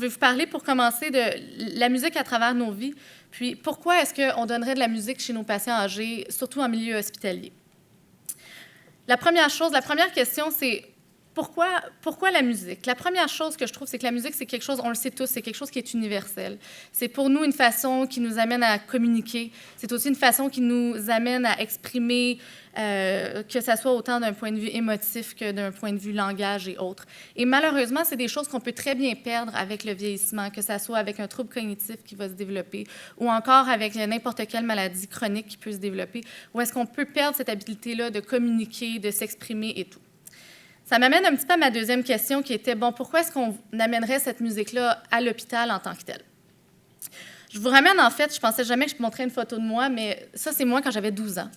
je vais vous parler pour commencer de la musique à travers nos vies, puis pourquoi est-ce qu'on donnerait de la musique chez nos patients âgés, surtout en milieu hospitalier. La première question, c'est pourquoi la musique? La première chose que je trouve, c'est que la musique, c'est quelque chose, on le sait tous, c'est quelque chose qui est universel. C'est pour nous une façon qui nous amène à communiquer. C'est aussi une façon qui nous amène à exprimer, que ça soit autant d'un point de vue émotif que d'un point de vue langage et autres. Et malheureusement, c'est des choses qu'on peut très bien perdre avec le vieillissement, que ça soit avec un trouble cognitif qui va se développer ou encore avec n'importe quelle maladie chronique qui peut se développer, où est-ce qu'on peut perdre cette habilité-là de communiquer, de s'exprimer et tout. Ça m'amène un petit peu à ma deuxième question qui était, bon, pourquoi est-ce qu'on amènerait cette musique-là à l'hôpital en tant que telle? Je vous ramène, en fait, je pensais jamais que je montrais une photo de moi, mais ça, c'est moi quand j'avais 12 ans.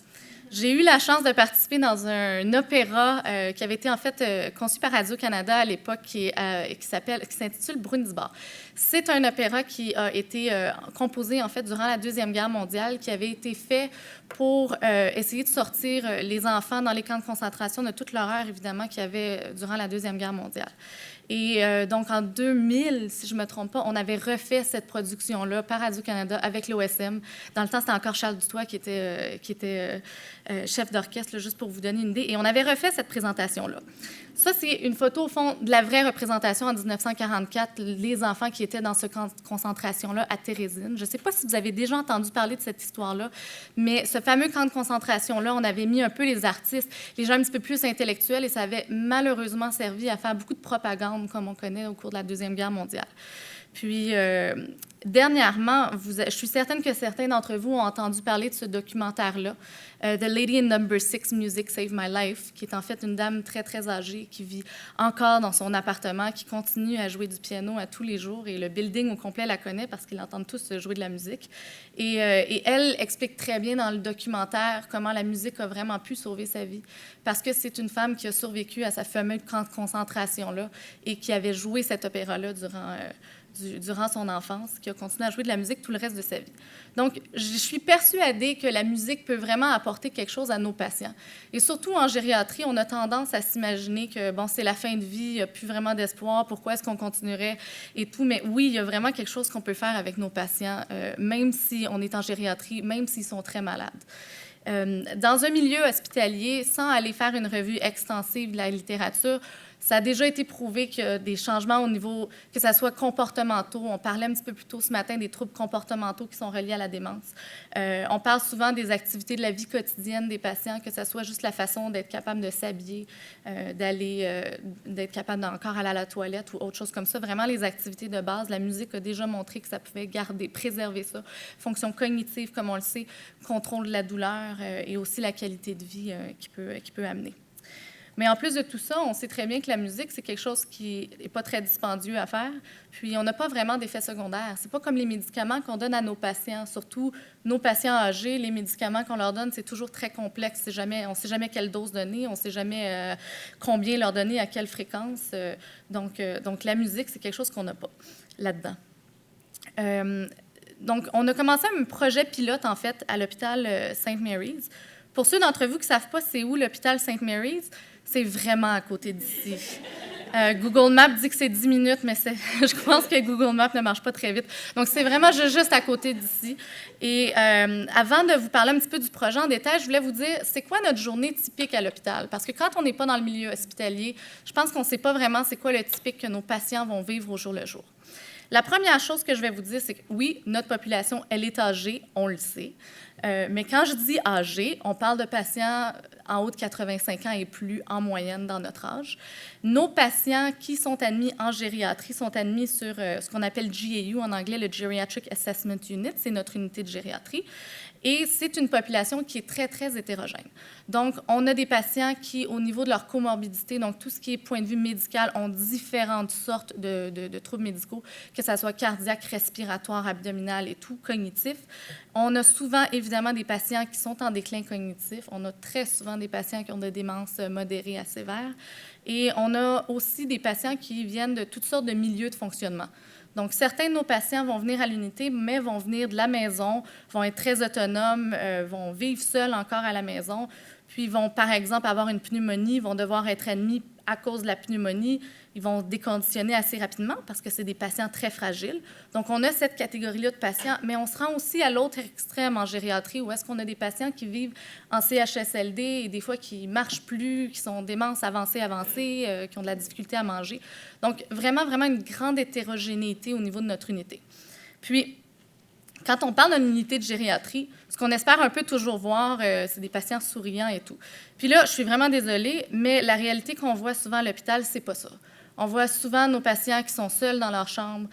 J'ai eu la chance de participer dans un opéra qui avait été en fait conçu par Radio-Canada à l'époque, qui s'intitule Brundisbard. C'est un opéra qui a été composé en fait durant la Deuxième Guerre mondiale, qui avait été fait pour essayer de sortir les enfants dans les camps de concentration de toute l'horreur, évidemment, qu'il y avait durant la Deuxième Guerre mondiale. Et donc, en 2000, si je ne me trompe pas, on avait refait cette production-là par Radio-Canada avec l'OSM. Dans le temps, c'était encore Charles Dutoit qui était chef d'orchestre, là, juste pour vous donner une idée. Et on avait refait cette présentation-là. Ça, c'est une photo, au fond, de la vraie représentation en 1944, les enfants qui étaient dans ce camp de concentration-là à Térésine. Je ne sais pas si vous avez déjà entendu parler de cette histoire-là, mais ce fameux camp de concentration-là, on avait mis un peu les artistes, les gens un petit peu plus intellectuels, et ça avait malheureusement servi à faire beaucoup de propagande, comme on connaît au cours de la Deuxième Guerre mondiale. Puis, dernièrement, je suis certaine que certains d'entre vous ont entendu parler de ce documentaire-là, The Lady in Number 6, Music Saved My Life, qui est en fait une dame très, très âgée qui vit encore dans son appartement, qui continue à jouer du piano à tous les jours, et le building au complet la connaît parce qu'ils entendent tous jouer de la musique. Et elle explique très bien dans le documentaire comment la musique a vraiment pu sauver sa vie, parce que c'est une femme qui a survécu à sa fameuse camp de concentration-là et qui avait joué cet opéra-là durant son enfance, qui a continué à jouer de la musique tout le reste de sa vie. Donc, je suis persuadée que la musique peut vraiment apporter quelque chose à nos patients. Et surtout en gériatrie, on a tendance à s'imaginer que, bon, c'est la fin de vie, il n'y a plus vraiment d'espoir, pourquoi est-ce qu'on continuerait et tout. Mais oui, il y a vraiment quelque chose qu'on peut faire avec nos patients, même si on est en gériatrie, même s'ils sont très malades. Dans un milieu hospitalier, sans aller faire une revue extensive de la littérature, ça a déjà été prouvé qu'il y a des changements au niveau, que ce soit comportementaux. On parlait un petit peu plus tôt ce matin des troubles comportementaux qui sont reliés à la démence. On parle souvent des activités de la vie quotidienne des patients, que ce soit juste la façon d'être capable de s'habiller, d'être capable d'encore aller à la toilette ou autre chose comme ça. Vraiment, les activités de base, la musique a déjà montré que ça pouvait préserver ça. Fonction cognitive, comme on le sait, contrôle de la douleur et aussi la qualité de vie qui peut amener. Mais en plus de tout ça, on sait très bien que la musique, c'est quelque chose qui n'est pas très dispendieux à faire. Puis, on n'a pas vraiment d'effets secondaires. Ce n'est pas comme les médicaments qu'on donne à nos patients, surtout nos patients âgés. Les médicaments qu'on leur donne, c'est toujours très complexe. On ne sait jamais quelle dose donner, on ne sait jamais combien leur donner, à quelle fréquence. Donc, la musique, c'est quelque chose qu'on n'a pas là-dedans. Donc, on a commencé un projet pilote, en fait, à l'hôpital St. Mary's. Pour ceux d'entre vous qui ne savent pas c'est où l'hôpital St. Mary's, c'est vraiment à côté d'ici. Google Maps dit que c'est 10 minutes, mais je pense que Google Maps ne marche pas très vite. Donc, c'est vraiment juste à côté d'ici. Et avant de vous parler un petit peu du projet en détail, je voulais vous dire, c'est quoi notre journée typique à l'hôpital? Parce que quand on n'est pas dans le milieu hospitalier, je pense qu'on ne sait pas vraiment c'est quoi le typique que nos patients vont vivre au jour le jour. La première chose que je vais vous dire, c'est que oui, notre population, elle est âgée, on le sait. Mais quand je dis âgé, on parle de patients en haut de 85 ans et plus en moyenne dans notre âge. Nos patients qui sont admis en gériatrie sont admis sur ce qu'on appelle GAU, en anglais le Geriatric Assessment Unit, c'est notre unité de gériatrie. Et c'est une population qui est très, très hétérogène. Donc, on a des patients qui, au niveau de leur comorbidité, donc tout ce qui est point de vue médical, ont différentes sortes de troubles médicaux, que ce soit cardiaque, respiratoire, abdominal et tout, cognitif. On a souvent, évidemment, des patients qui sont en déclin cognitif. On a très souvent des patients qui ont de démence modérée à sévère. Et on a aussi des patients qui viennent de toutes sortes de milieux de fonctionnement. Donc, certains de nos patients vont venir à l'unité, mais vont venir de la maison, vont être très autonomes, vont vivre seuls encore à la maison, puis vont, par exemple, avoir une pneumonie, vont devoir être admis à cause de la pneumonie, ils vont déconditionner assez rapidement parce que c'est des patients très fragiles. Donc, on a cette catégorie-là de patients, mais on se rend aussi à l'autre extrême en gériatrie où est-ce qu'on a des patients qui vivent en CHSLD et des fois qui ne marchent plus, qui sont démence avancée, qui ont de la difficulté à manger. Donc, vraiment, vraiment une grande hétérogénéité au niveau de notre unité. Puis, quand on parle d'une unité de gériatrie, ce qu'on espère un peu toujours voir, c'est des patients souriants et tout. Puis là, je suis vraiment désolée, mais la réalité qu'on voit souvent à l'hôpital, c'est pas ça. On voit souvent nos patients qui sont seuls dans leur chambre,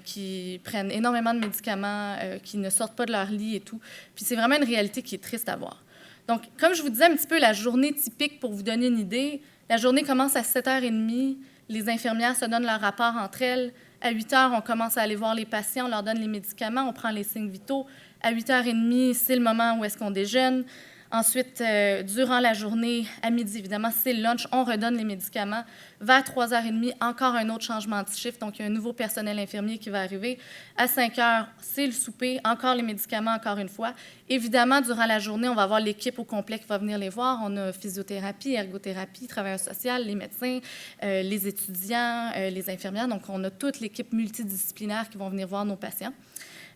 qui prennent énormément de médicaments, qui ne sortent pas de leur lit et tout. Puis c'est vraiment une réalité qui est triste à voir. Donc, comme je vous disais un petit peu, la journée typique, pour vous donner une idée, la journée commence à 7h30, les infirmières se donnent leur rapport entre elles. À 8h, on commence à aller voir les patients, on leur donne les médicaments, on prend les signes vitaux. À 8h30, c'est le moment où est-ce qu'on déjeune. Ensuite, durant la journée, à midi, évidemment, c'est le lunch, on redonne les médicaments. Vers 3h30, encore un autre changement de chiffre, donc il y a un nouveau personnel infirmier qui va arriver. À 5h, c'est le souper, encore les médicaments, encore une fois. Évidemment, durant la journée, on va avoir l'équipe au complet qui va venir les voir. On a physiothérapie, ergothérapie, travailleur social, les médecins, les étudiants, les infirmières. Donc, on a toute l'équipe multidisciplinaire qui vont venir voir nos patients.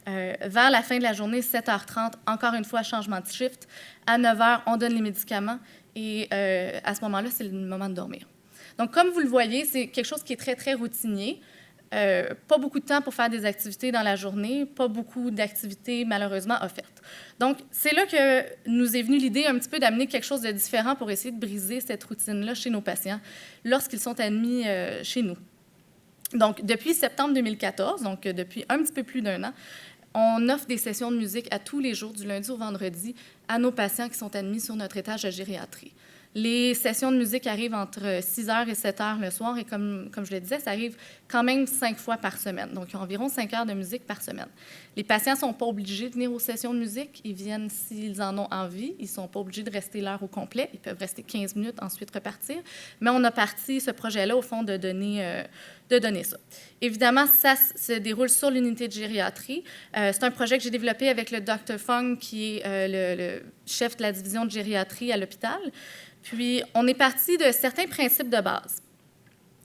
Vers la fin de la journée, 7h30, encore une fois, changement de shift. À 9h, on donne les médicaments et à ce moment-là, c'est le moment de dormir. Donc, comme vous le voyez, c'est quelque chose qui est très, très routinier. Pas beaucoup de temps pour faire des activités dans la journée, pas beaucoup d'activités malheureusement offertes. Donc, c'est là que nous est venue l'idée un petit peu d'amener quelque chose de différent pour essayer de briser cette routine-là chez nos patients lorsqu'ils sont admis chez nous. Donc, depuis septembre 2014, donc depuis un petit peu plus d'1 an, on offre des sessions de musique à tous les jours, du lundi au vendredi, à nos patients qui sont admis sur notre étage de gériatrie. Les sessions de musique arrivent entre 6h et 7h le soir et comme je le disais, ça arrive quand même 5 fois par semaine. Donc, il y a environ 5 heures de musique par semaine. Les patients ne sont pas obligés de venir aux sessions de musique. Ils viennent s'ils en ont envie. Ils ne sont pas obligés de rester l'heure au complet. Ils peuvent rester 15 minutes, ensuite repartir. Mais on a parti ce projet-là, au fond, de donner ça. Évidemment, ça se déroule sur l'unité de gériatrie. C'est un projet que j'ai développé avec le Dr. Fung, qui est le chef de la division de gériatrie à l'hôpital. Puis, on est parti de certains principes de base.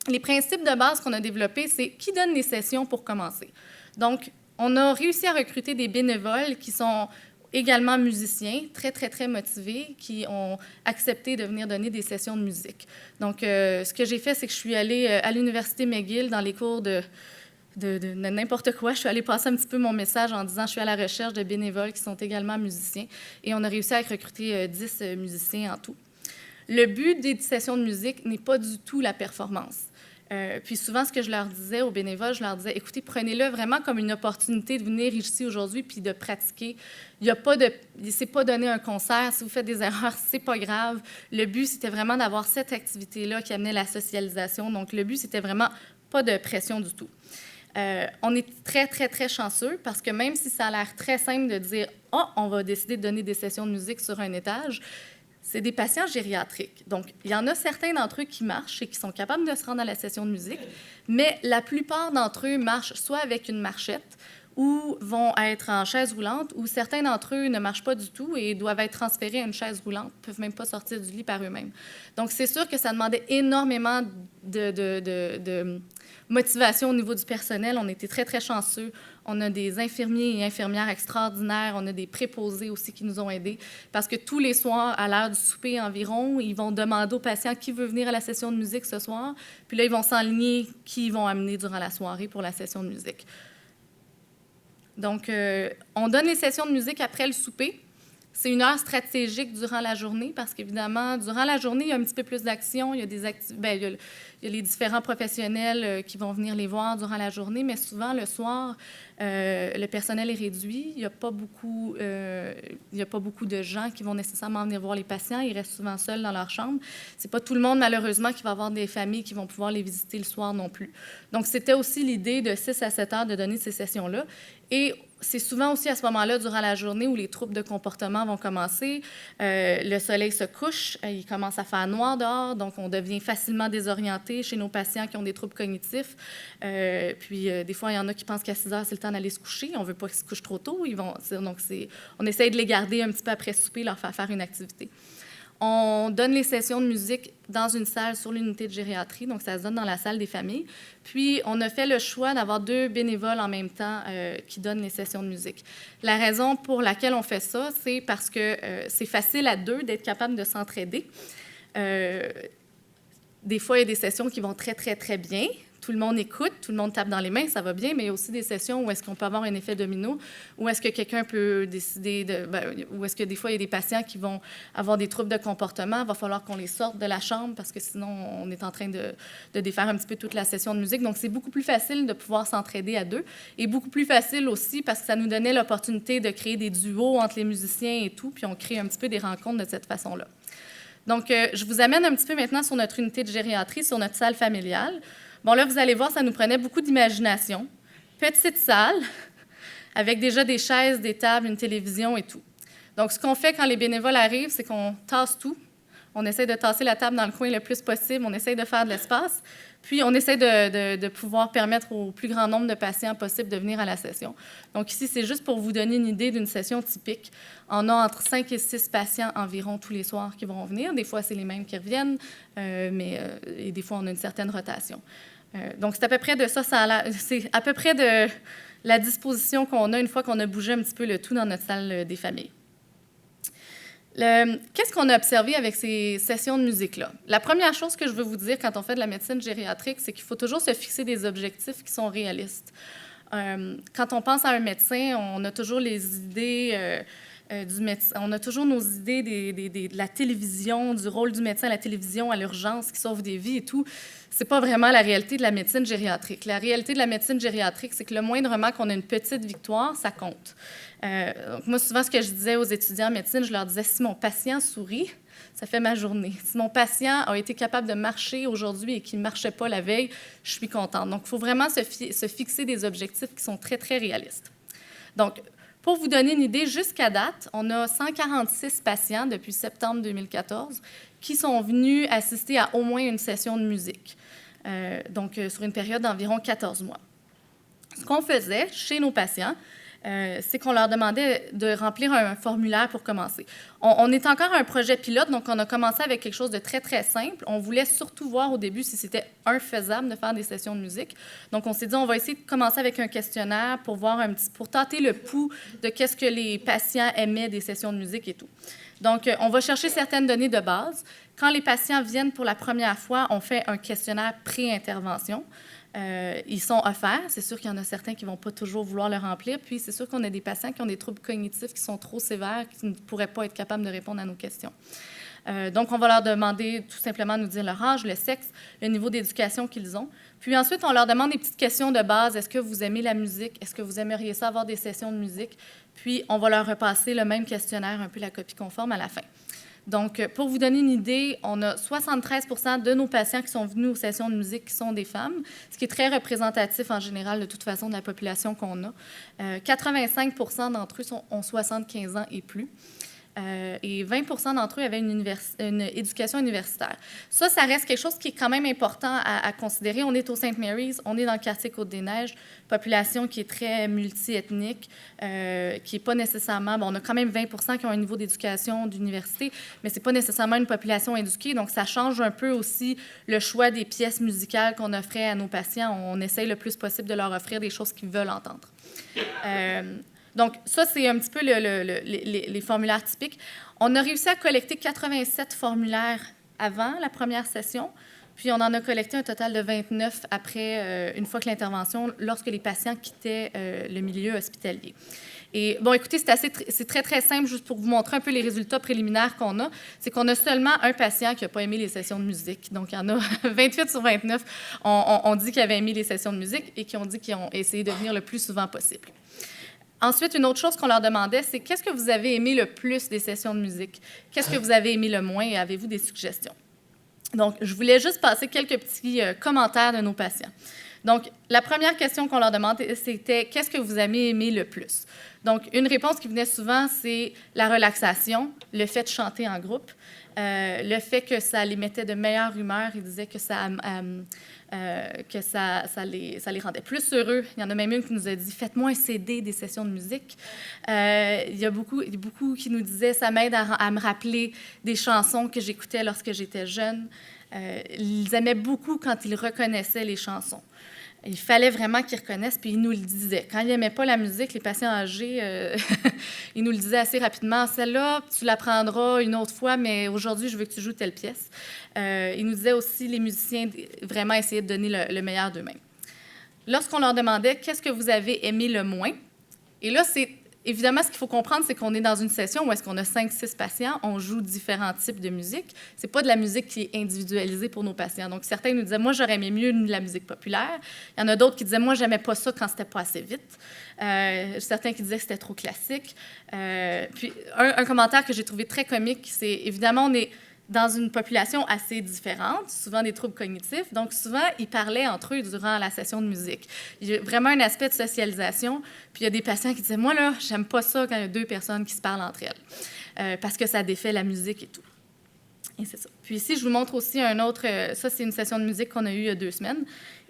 Les principes de base qu'on a développés, c'est qui donne les sessions pour commencer. Donc, on a réussi à recruter des bénévoles qui sont également musiciens, très, très, très motivés, qui ont accepté de venir donner des sessions de musique. Donc, ce que j'ai fait, c'est que je suis allée à l'Université McGill dans les cours de n'importe quoi. Je suis allée passer un petit peu mon message en disant « Je suis à la recherche de bénévoles qui sont également musiciens ». Et on a réussi à recruter 10 musiciens en tout. Le but des sessions de musique n'est pas du tout la performance. Puis souvent, ce que je leur disais aux bénévoles, je leur disais, écoutez, prenez-le vraiment comme une opportunité de venir ici aujourd'hui puis de pratiquer. C'est pas donner un concert. Si vous faites des erreurs, c'est pas grave. Le but, c'était vraiment d'avoir cette activité-là qui amenait la socialisation. Donc, le but, c'était vraiment pas de pression du tout. On est très, très, très chanceux parce que même si ça a l'air très simple de dire « Ah, on va décider de donner des sessions de musique sur un étage », c'est des patients gériatriques. Donc, il y en a certains d'entre eux qui marchent et qui sont capables de se rendre à la session de musique, mais la plupart d'entre eux marchent soit avec une marchette ou vont être en chaise roulante, ou certains d'entre eux ne marchent pas du tout et doivent être transférés à une chaise roulante, ne peuvent même pas sortir du lit par eux-mêmes. Donc, c'est sûr que ça demandait énormément de motivation au niveau du personnel. On était très, très chanceux. On a des infirmiers et infirmières extraordinaires. On a des préposés aussi qui nous ont aidés parce que tous les soirs, à l'heure du souper environ, ils vont demander aux patients qui veut venir à la session de musique ce soir. Puis là, ils vont s'enligner qui ils vont amener durant la soirée pour la session de musique. Donc, on donne les sessions de musique après le souper. C'est une heure stratégique durant la journée parce qu'évidemment, durant la journée, il y a un petit peu plus d'action. Il y a il y a les différents professionnels qui vont venir les voir durant la journée, mais souvent, le soir, le personnel est réduit. Il n'y a pas beaucoup de gens qui vont nécessairement venir voir les patients. Ils restent souvent seuls dans leur chambre. Ce n'est pas tout le monde, malheureusement, qui va avoir des familles qui vont pouvoir les visiter le soir non plus. Donc, c'était aussi l'idée de 6 à 7 heures de donner ces sessions-là. Et c'est souvent aussi à ce moment-là, durant la journée, où les troubles de comportement vont commencer. Le soleil se couche, il commence à faire noir dehors, donc on devient facilement désorienté chez nos patients qui ont des troubles cognitifs. Puis, des fois, il y en a qui pensent qu'à 6 heures, c'est le temps d'aller se coucher. On ne veut pas qu'ils se couchent trop tôt. Donc, on essaye de les garder un petit peu après souper, leur faire une activité. On donne les sessions de musique dans une salle sur l'unité de gériatrie, donc ça se donne dans la salle des familles. Puis, on a fait le choix d'avoir 2 bénévoles en même temps qui donnent les sessions de musique. La raison pour laquelle on fait ça, c'est parce que c'est facile à 2 d'être capable de s'entraider. Des fois, il y a des sessions qui vont très, très, très bien. Tout le monde écoute, tout le monde tape dans les mains, ça va bien, mais il y a aussi des sessions où est-ce qu'on peut avoir un effet domino, où est-ce que quelqu'un peut décider où est-ce que des fois, il y a des patients qui vont avoir des troubles de comportement, il va falloir qu'on les sorte de la chambre parce que sinon, on est en train de défaire un petit peu toute la session de musique. Donc, c'est beaucoup plus facile de pouvoir s'entraider à 2 et beaucoup plus facile aussi parce que ça nous donnait l'opportunité de créer des duos entre les musiciens et tout, puis on crée un petit peu des rencontres de cette façon-là. Donc, je vous amène un petit peu maintenant sur notre unité de gériatrie, sur notre salle familiale. Bon, là, vous allez voir, ça nous prenait beaucoup d'imagination. Petite salle, avec déjà des chaises, des tables, une télévision et tout. Donc, ce qu'on fait quand les bénévoles arrivent, c'est qu'on tasse tout. On essaie de tasser la table dans le coin le plus possible. On essaie de faire de l'espace. Puis, on essaie de pouvoir permettre au plus grand nombre de patients possible de venir à la session. Donc, ici, c'est juste pour vous donner une idée d'une session typique. On a entre 5 et 6 patients environ tous les soirs qui vont venir. Des fois, c'est les mêmes qui reviennent, et des fois, on a une certaine rotation. Donc, c'est à peu près de ça, c'est à peu près de la disposition qu'on a une fois qu'on a bougé un petit peu le tout dans notre salle des familles. Qu'est-ce qu'on a observé avec ces sessions de musique-là? La première chose que je veux vous dire quand on fait de la médecine gériatrique, c'est qu'il faut toujours se fixer des objectifs qui sont réalistes. Quand on pense à un médecin, on a toujours les idées du médecin. On a toujours nos idées de la télévision, du rôle du médecin à la télévision, à l'urgence, qui sauve des vies et tout. C'est pas vraiment la réalité de la médecine gériatrique. La réalité de la médecine gériatrique, c'est que le moindrement qu'on a une petite victoire, ça compte. Donc moi, souvent, ce que je disais aux étudiants en médecine, je leur disais, si mon patient sourit, ça fait ma journée. Si mon patient a été capable de marcher aujourd'hui et qu'il ne marchait pas la veille, je suis contente. Donc, il faut vraiment se fixer des objectifs qui sont très, très réalistes. Donc, pour vous donner une idée, jusqu'à date, on a 146 patients depuis septembre 2014 qui sont venus assister à au moins une session de musique, sur une période d'environ 14 mois. Ce qu'on faisait chez nos patients, c'est qu'on leur demandait de remplir un formulaire pour commencer. On est encore un projet pilote, donc on a commencé avec quelque chose de très, très simple. On voulait surtout voir au début si c'était faisable de faire des sessions de musique. Donc, on s'est dit, on va essayer de commencer avec un questionnaire pour voir pour tâter le pouls de qu'est-ce que les patients aimaient des sessions de musique et tout. Donc, on va chercher certaines données de base. Quand les patients viennent pour la première fois, on fait un questionnaire pré-intervention. Ils sont offerts. C'est sûr qu'il y en a certains qui ne vont pas toujours vouloir le remplir. Puis, c'est sûr qu'on a des patients qui ont des troubles cognitifs qui sont trop sévères, qui ne pourraient pas être capables de répondre à nos questions. Donc, on va leur demander tout simplement de nous dire leur âge, le sexe, le niveau d'éducation qu'ils ont. Puis ensuite, on leur demande des petites questions de base. Est-ce que vous aimez la musique? Est-ce que vous aimeriez ça avoir des sessions de musique? Puis, on va leur repasser le même questionnaire, un peu la copie conforme à la fin. Donc, pour vous donner une idée, on a 73 % de nos patients qui sont venus aux sessions de musique qui sont des femmes, ce qui est très représentatif en général de toute façon de la population qu'on a. 85 % d'entre eux ont 75 ans et plus. Et 20 % d'entre eux avaient une éducation universitaire. Ça reste quelque chose qui est quand même important à considérer. On est au St. Mary's, on est dans le quartier Côte-des-Neiges, population qui est très multiethnique, qui n'est pas nécessairement... Bon, on a quand même 20 % qui ont un niveau d'éducation d'université, mais ce n'est pas nécessairement une population éduquée, donc ça change un peu aussi le choix des pièces musicales qu'on offrait à nos patients. On essaye le plus possible de leur offrir des choses qu'ils veulent entendre. Donc, ça, c'est un petit peu les formulaires typiques. On a réussi à collecter 87 formulaires avant la première session, puis on en a collecté un total de 29 après, une fois que l'intervention, lorsque les patients quittaient le milieu hospitalier. Et bon, écoutez, c'est très, très simple, juste pour vous montrer un peu les résultats préliminaires qu'on a. C'est qu'on a seulement un patient qui n'a pas aimé les sessions de musique. Donc, il y en a 28 sur 29 on dit qu'ils avaient aimé les sessions de musique et qui ont dit qu'ils ont essayé de venir le plus souvent possible. Ensuite, une autre chose qu'on leur demandait, c'est qu'est-ce que vous avez aimé le plus des sessions de musique? Qu'est-ce que vous avez aimé le moins et avez-vous des suggestions? Donc, je voulais juste passer quelques petits commentaires de nos patients. Donc, la première question qu'on leur demandait, c'était qu'est-ce que vous avez aimé le plus? Donc, une réponse qui venait souvent, c'est la relaxation, le fait de chanter en groupe. le fait que ça les mettait de meilleure humeur. Ils disaient que ça les rendait plus heureux. Il y en a même une qui nous a dit « Faites-moi un CD des sessions de musique ». Il y a beaucoup qui nous disaient « Ça m'aide à me rappeler des chansons que j'écoutais lorsque j'étais jeune ». Ils aimaient beaucoup quand ils reconnaissaient les chansons. Il fallait vraiment qu'ils reconnaissent, puis ils nous le disaient. Quand ils n'aimaient pas la musique, les patients âgés, ils nous le disaient assez rapidement. « Celle-là, tu l'apprendras une autre fois, mais aujourd'hui, je veux que tu joues telle pièce. » Ils nous disaient aussi, les musiciens, vraiment essayer de donner le meilleur d'eux-mêmes. Lorsqu'on leur demandait « Qu'est-ce que vous avez aimé le moins? » Et là, évidemment, ce qu'il faut comprendre, c'est qu'on est dans une session où est-ce qu'on a 5-6 patients, on joue différents types de musique. Ce n'est pas de la musique qui est individualisée pour nos patients. Donc, certains nous disaient « Moi, j'aurais aimé mieux de la musique populaire. » Il y en a d'autres qui disaient « Moi, j'aimais pas ça quand c'était pas assez vite. » Certains qui disaient que c'était trop classique. Puis, un commentaire que j'ai trouvé très comique, c'est évidemment, on est dans une population assez différente, souvent des troubles cognitifs. Donc, souvent, ils parlaient entre eux durant la session de musique. Il y a vraiment un aspect de socialisation. Puis, il y a des patients qui disaient « Moi, là, j'aime pas ça quand il y a 2 personnes qui se parlent entre elles, parce que ça défait la musique et tout. » Et c'est ça. Puis ici, je vous montre aussi un autre... ça, c'est une session de musique qu'on a eue il y a 2 semaines,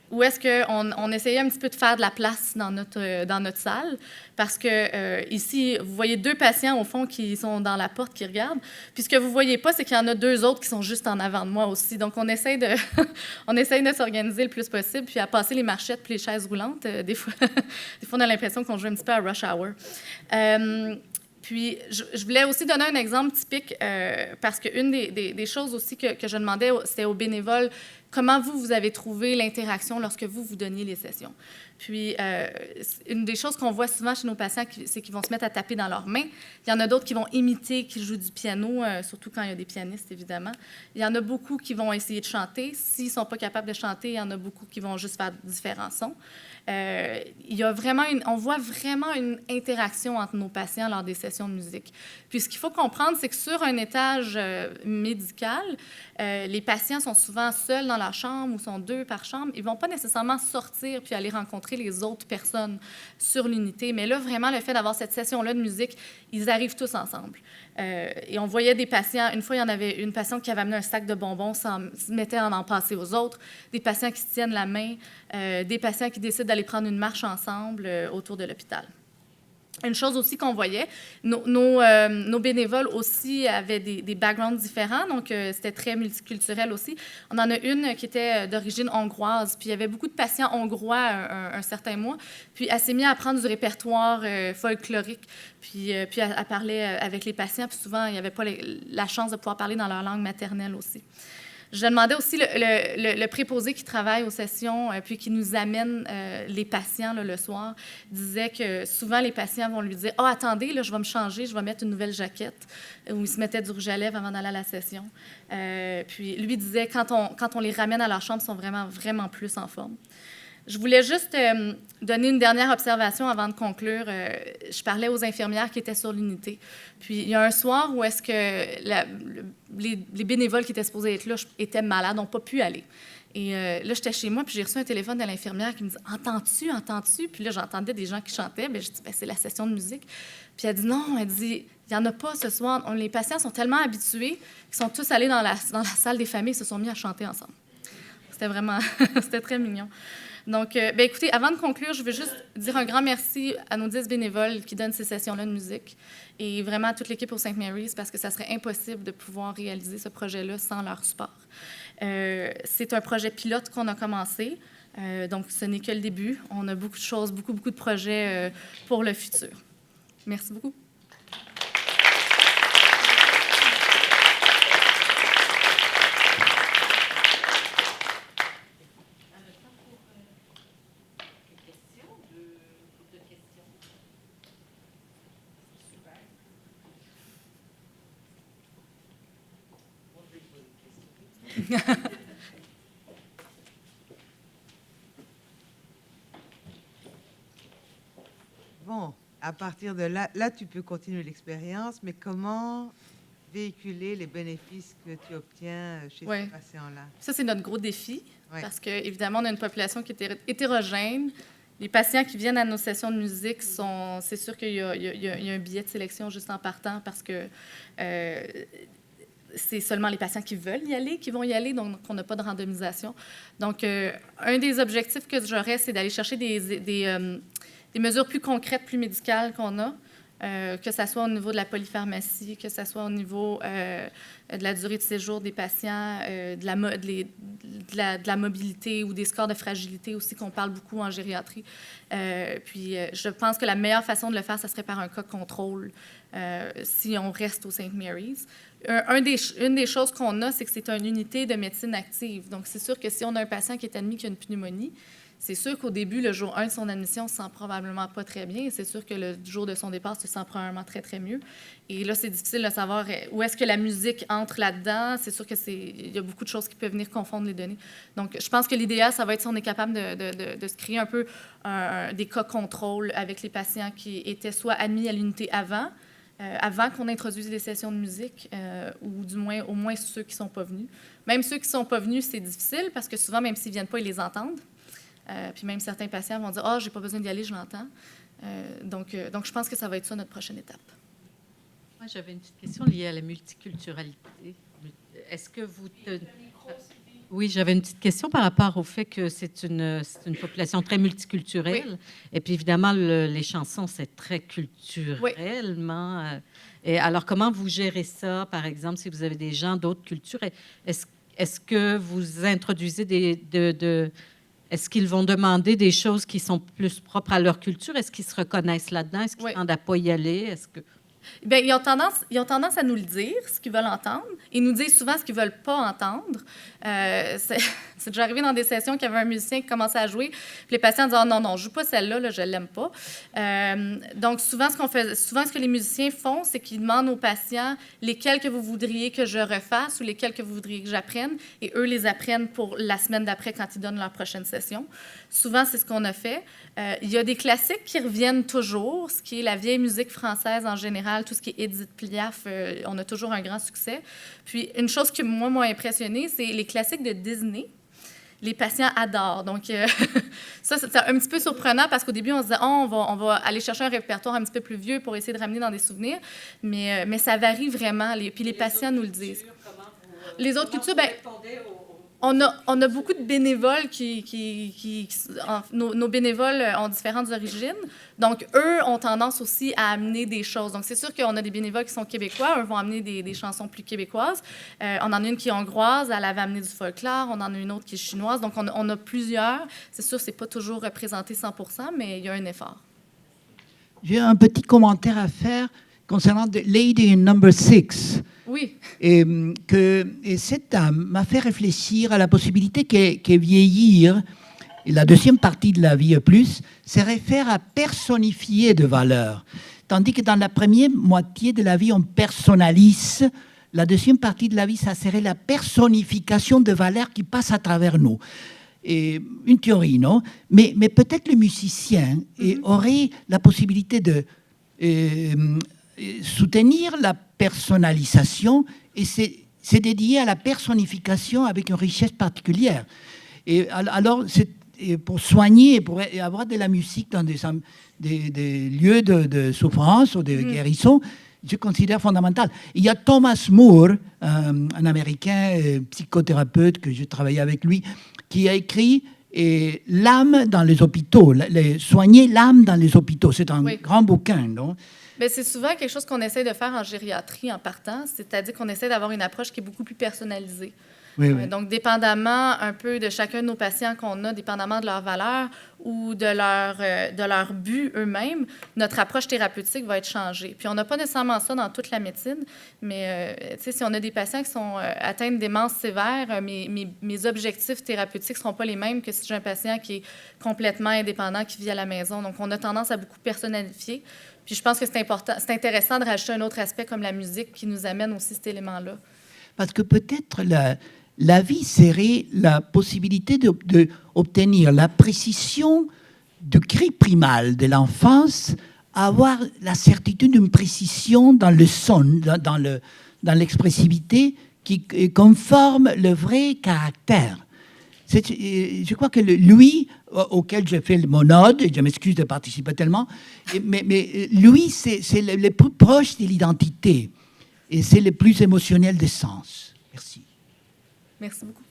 où est-ce qu'on essayait un petit peu de faire de la place dans notre salle, parce que ici, vous voyez 2 patients, au fond, qui sont dans la porte, qui regardent. Puis ce que vous ne voyez pas, c'est qu'il y en a 2 autres qui sont juste en avant de moi aussi. Donc, on essaye de s'organiser le plus possible, puis à passer les marchettes puis les chaises roulantes. Des fois, on a l'impression qu'on joue un petit peu à rush hour. Puis, je voulais aussi donner un exemple typique, parce qu'une des choses aussi que je demandais, c'était aux bénévoles, comment vous avez trouvé l'interaction lorsque vous donniez les sessions. Puis, une des choses qu'on voit souvent chez nos patients, c'est qu'ils vont se mettre à taper dans leurs mains. Il y en a d'autres qui vont imiter, qui jouent du piano, surtout quand il y a des pianistes, évidemment. Il y en a beaucoup qui vont essayer de chanter. S'ils ne sont pas capables de chanter, il y en a beaucoup qui vont juste faire différents sons. On voit vraiment une interaction entre nos patients lors des sessions de musique. Puis ce qu'il faut comprendre, c'est que sur un étage médical, les patients sont souvent seuls dans leur chambre ou sont 2 par chambre. Ils ne vont pas nécessairement sortir puis aller rencontrer les autres personnes sur l'unité. Mais là, vraiment, le fait d'avoir cette session-là de musique, ils arrivent tous ensemble. Et on voyait des patients, une fois, il y en avait une patiente qui avait amené un sac de bonbons, se mettait à en passer aux autres, des patients qui se tiennent la main, des patients qui décident d'aller prendre une marche ensemble autour de l'hôpital. Une chose aussi qu'on voyait, nos bénévoles aussi avaient des backgrounds différents, donc c'était très multiculturel aussi. On en a une qui était d'origine hongroise, puis il y avait beaucoup de patients hongrois un certain mois, puis elle s'est mise à prendre du répertoire folklorique, puis elle parlait avec les patients, puis souvent, il n'y avait pas la chance de pouvoir parler dans leur langue maternelle aussi. Je demandais aussi le préposé qui travaille aux sessions, puis qui nous amène les patients là, le soir, disait que souvent les patients vont lui dire « Ah, attendez, là, je vais me changer, je vais mettre une nouvelle jaquette », ou il se mettait du rouge à lèvres avant d'aller à la session. Puis lui disait quand on les ramène à leur chambre, ils sont vraiment, vraiment plus en forme. Je voulais juste donner une dernière observation avant de conclure. Je parlais aux infirmières qui étaient sur l'unité. Puis, il y a un soir où est-ce que les bénévoles qui étaient supposés être là étaient malades, n'ont pas pu aller. Et là, j'étais chez moi, puis j'ai reçu un téléphone de l'infirmière qui me dit « Entends-tu, entends-tu? » Puis là, j'entendais des gens qui chantaient. Bien, je dis « C'est la session de musique. » Puis elle dit « Non, elle dit « Il n'y en a pas ce soir. Les patients sont tellement habitués qu'ils sont tous allés dans la salle des familles et se sont mis à chanter ensemble. » C'était vraiment... c'était très mignon. Donc, bien, écoutez, avant de conclure, je veux juste dire un grand merci à nos 10 bénévoles qui donnent ces sessions-là de musique et vraiment à toute l'équipe au St. Mary's parce que ça serait impossible de pouvoir réaliser ce projet-là sans leur support. C'est un projet pilote qu'on a commencé, donc ce n'est que le début. On a beaucoup de choses, beaucoup de projets pour le futur. Merci beaucoup. Bon, à partir de là, tu peux continuer l'expérience, mais comment véhiculer les bénéfices que tu obtiens chez ces patients-là? Ça, c'est notre gros défi, parce qu'évidemment, on a une population qui est hétérogène. Les patients qui viennent à nos sessions de musique, c'est sûr qu'il y a un biais de sélection juste en partant, parce que c'est seulement les patients qui veulent y aller qui vont y aller, donc on n'a pas de randomisation. Donc, un des objectifs que j'aurais, c'est d'aller chercher des mesures plus concrètes, plus médicales qu'on a, que ce soit au niveau de la polypharmacie, que ce soit au niveau de la durée de séjour des patients, de la mobilité ou des scores de fragilité aussi, qu'on parle beaucoup en gériatrie. Puis, je pense que la meilleure façon de le faire, ça serait par un cas contrôle, si on reste au St. Mary's. Une des choses qu'on a, c'est que c'est une unité de médecine active. Donc, c'est sûr que si on a un patient qui est admis qui a une pneumonie, c'est sûr qu'au début, le jour 1 de son admission, on se sent probablement pas très bien. Et c'est sûr que le jour de son départ, se sent probablement très, très mieux. Et là, c'est difficile de savoir où est-ce que la musique entre là-dedans. C'est sûr qu'il y a beaucoup de choses qui peuvent venir confondre les données. Donc, je pense que l'idéal, ça va être si on est capable de se créer un peu des cas contrôle avec les patients qui étaient soit admis à l'unité avant qu'on introduise des sessions de musique, ou du moins, au moins ceux qui ne sont pas venus. Même ceux qui ne sont pas venus, c'est difficile parce que souvent, même s'ils ne viennent pas, ils les entendent. Puis même certains patients vont dire « Ah, j'ai pas besoin d'y aller, je l'entends. » Donc, je pense que ça va être ça notre prochaine étape. Moi, j'avais une petite question liée à la multiculturalité. Est-ce que vous... Oui, j'avais une petite question par rapport au fait que c'est une population très multiculturelle. Oui. Et puis, évidemment, les chansons, c'est très culturellement... Oui. Et alors, comment vous gérez ça, par exemple, si vous avez des gens d'autres cultures? Est-ce que vous introduisez est-ce qu'ils vont demander des choses qui sont plus propres à leur culture? Est-ce qu'ils se reconnaissent là-dedans? Est-ce qu'ils tendent à ne pas y aller? Est-ce que... Bien, ils ont tendance à nous le dire, ce qu'ils veulent entendre. Ils nous disent souvent ce qu'ils ne veulent pas entendre. C'est déjà arrivé dans des sessions qu'il y avait un musicien qui commençait à jouer, puis les patients disaient « non, je ne joue pas celle-là, là, je ne l'aime pas. » Donc, souvent, ce que les musiciens font, c'est qu'ils demandent aux patients lesquels que vous voudriez que je refasse ou lesquels que vous voudriez que j'apprenne, et eux les apprennent pour la semaine d'après quand ils donnent leur prochaine session. Souvent, c'est ce qu'on a fait. Il y a des classiques qui reviennent toujours, ce qui est la vieille musique française en général, tout ce qui est Édith Piaf, on a toujours un grand succès. Puis, une chose qui, moi, m'a impressionnée, c'est les classiques de Disney. Les patients adorent. Donc, ça, c'est un petit peu surprenant parce qu'au début, on se disait, on va aller chercher un répertoire un petit peu plus vieux pour essayer de ramener dans des souvenirs. Mais ça varie vraiment. Puis les patients nous le disent. Les autres cultures, bien, on a beaucoup de bénévoles nos bénévoles ont différentes origines. Donc, eux ont tendance aussi à amener des choses. Donc, c'est sûr qu'on a des bénévoles qui sont québécois. Eux vont amener des chansons plus québécoises. On en a une qui est hongroise. Elle avait amené du folklore. On en a une autre qui est chinoise. Donc, on a plusieurs. C'est sûr, ce n'est pas toujours représenté 100%, mais il y a un effort. J'ai un petit commentaire à faire concernant The Lady in Number 6. Oui. Et cette dame m'a fait réfléchir à la possibilité que vieillir, et la deuxième partie de la vie plus, se réfère à personnifier de valeurs. Tandis que dans la première moitié de la vie, on personnalise. La deuxième partie de la vie, ça serait la personnification de valeurs qui passent à travers nous. Et une théorie, non? Mais peut-être le musicien aurait la possibilité de soutenir la personnalisation, et c'est dédié à la personnification avec une richesse particulière. Et alors, pour soigner et pour avoir de la musique dans des lieux de souffrance ou de guérison, je considère fondamental. Il y a Thomas Moore, un Américain psychothérapeute que j'ai travaillé avec lui, qui a écrit L'âme dans les hôpitaux, soigner l'âme dans les hôpitaux. C'est un grand bouquin, non? Bien, c'est souvent quelque chose qu'on essaie de faire en gériatrie en partant, c'est-à-dire qu'on essaie d'avoir une approche qui est beaucoup plus personnalisée. Oui, oui. Donc, dépendamment un peu de chacun de nos patients qu'on a, dépendamment de leurs valeurs ou de leur but eux-mêmes, notre approche thérapeutique va être changée. Puis, on n'a pas nécessairement ça dans toute la médecine, mais si on a des patients qui sont atteints de démence sévère, mes objectifs thérapeutiques ne seront pas les mêmes que si j'ai un patient qui est complètement indépendant, qui vit à la maison. Donc, on a tendance à beaucoup personnalifier. Puis, je pense que c'est intéressant de rajouter un autre aspect comme la musique qui nous amène aussi cet élément-là. Parce que peut-être la vie serait la possibilité d'obtenir la précision du cri primal de l'enfance, avoir la certitude d'une précision dans le son, dans l'expressivité qui conforme le vrai caractère. Je crois que lui, auquel j'ai fait mon ode, et je m'excuse de participer tellement, mais lui, c'est le plus proche de l'identité. Et c'est le plus émotionnel des sens. Merci. Merci beaucoup.